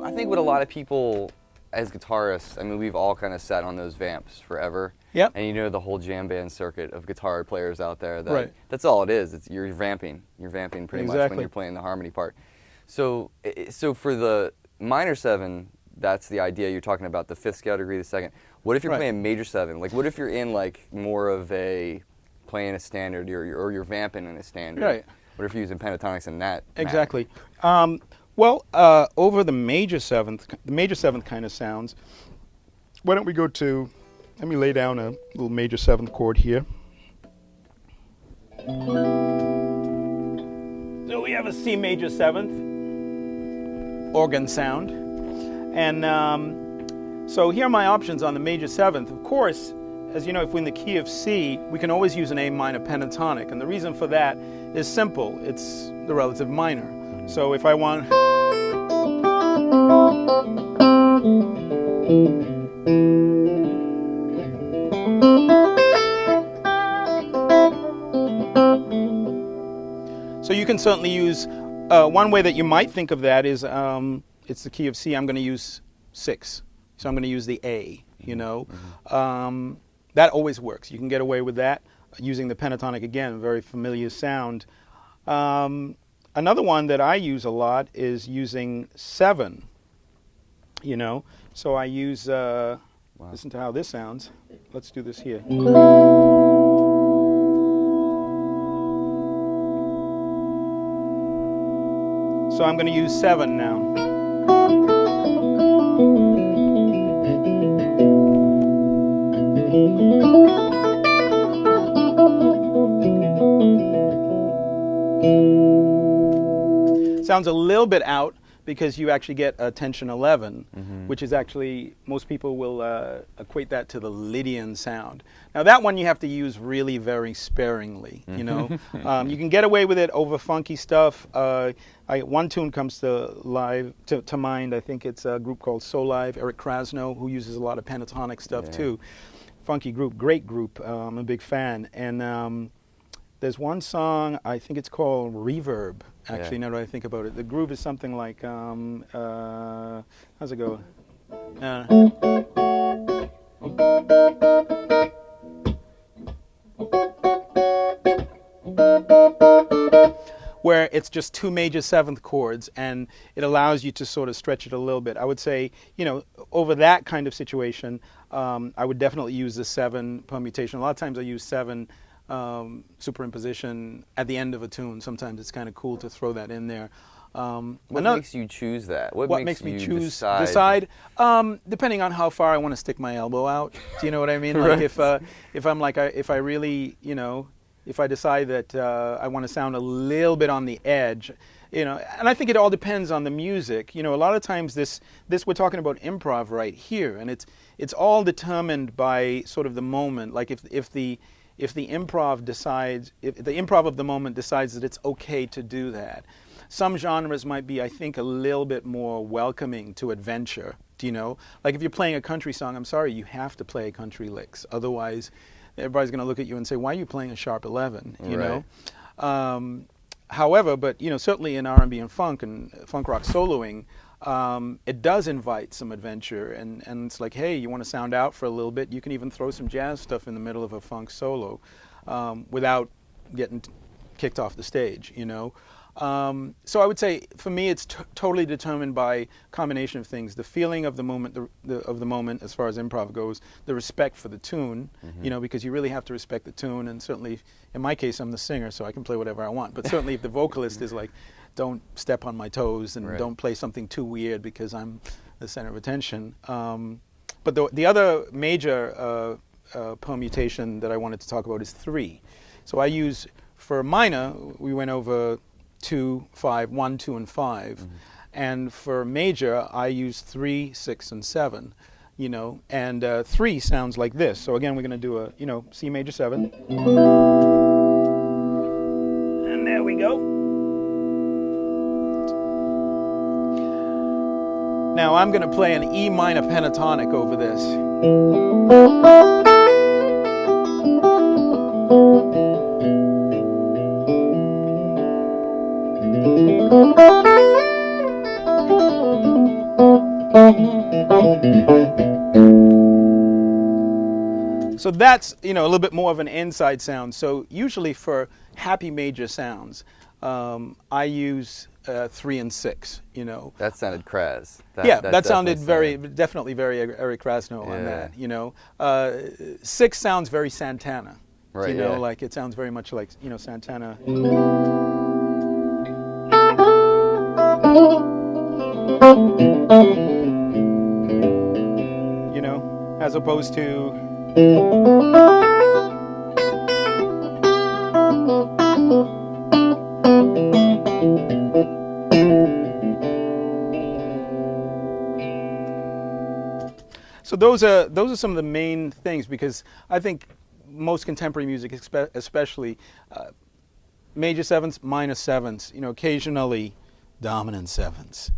I think what a lot of people, as guitarists, I mean, we've all kind of sat on those vamps forever. Yep. And you know the whole jam band circuit of guitar players out there. That, Right. That's all it is. You're vamping. You're vamping pretty much when you're playing the harmony part. So for the minor 7, that's the idea. You're talking about the 5th scale degree, the 2nd. What if you're playing major 7? Like, what if you're in like more of a playing a standard, or you're vamping in a standard? Right. What if you're using pentatonics in that? Exactly. Well, over the major 7th kind of sounds, why don't we go to, let me lay down a little major 7th chord here. So we have a C major 7th organ sound. And so here are my options on the major 7th. Of course, as you know, if we're in the key of C, we can always use an A minor pentatonic. And the reason for that is simple. It's the relative minor. So if I want... So you can certainly use, one way that you might think of that is, it's the key of C, I'm going to use 6. So I'm going to use the A, you know. That always works. You can get away with that using the pentatonic, again, very familiar sound. Another one that I use a lot is using 7, you know. So I use, listen to how this sounds. Let's do this here. So I'm going to use 7 now. Sounds a little bit out because you actually get a tension 11, which is actually, most people will equate that to the Lydian sound. Now that one you have to use really very sparingly, you know. You can get away with it over funky stuff. One tune comes to mind. I think it's a group called So Live, Eric Krasno, who uses a lot of pentatonic stuff too. Funky group, great group. I'm a big fan. And there's one song, I think it's called Reverb, actually, now that I think about it. The groove is something like, how's it go? Where it's just 2 major 7th chords, and it allows you to sort of stretch it a little bit. I would say, you know, over that kind of situation, I would definitely use the 7 permutation. A lot of times I use 7 superimposition at the end of a tune. Sometimes it's kind of cool to throw that in there. What makes you choose that? What makes me choose decide? Depending on how far I want to stick my elbow out. Do you know what I mean? Like if I'm like if I really, you know, if I decide that I want to sound a little bit on the edge, you know, and I think it all depends on the music. You know, a lot of times this we're talking about improv right here, and it's all determined by sort of the moment. Like if the improv decides, if the improv of the moment decides that it's okay to do that. Some genres might be, I think, a little bit more welcoming to adventure, do you know? Like if you're playing a country song, I'm sorry, you have to play country licks. Otherwise, everybody's going to look at you and say, why are you playing a sharp 11, you know? However, but, you know, certainly in R&B and funk rock soloing, it does invite some adventure, and it's like, hey, you want to sound out for a little bit, you can even throw some jazz stuff in the middle of a funk solo without getting kicked off the stage, you know. So I would say, for me, it's totally determined by a combination of things: the feeling of the moment, of the moment, as far as improv goes, the respect for the tune, you know, because you really have to respect the tune. And certainly, in my case, I'm the singer, so I can play whatever I want. But certainly, if the vocalist is like, don't step on my toes and don't play something too weird because I'm the center of attention. But the other major permutation that I wanted to talk about is 3. So I use, for minor, we went over 2, 5, 1, 2, and 5. And for major, I use 3, 6, and 7. You know, and 3 sounds like this. So again, we're going to do a, you know, C major 7. And there we go. Now I'm going to play an E minor pentatonic over this. So that's, a little bit more of an inside sound. So usually for happy major sounds, I use 3 and 6. That sounded Kras. That sounded definitely very Eric Krasno on that. 6 sounds very Santana. Right. Like it sounds very much like Santana. As opposed to. So those are some of the main things, because I think most contemporary music, especially major 7s, minor 7s, occasionally dominant 7s.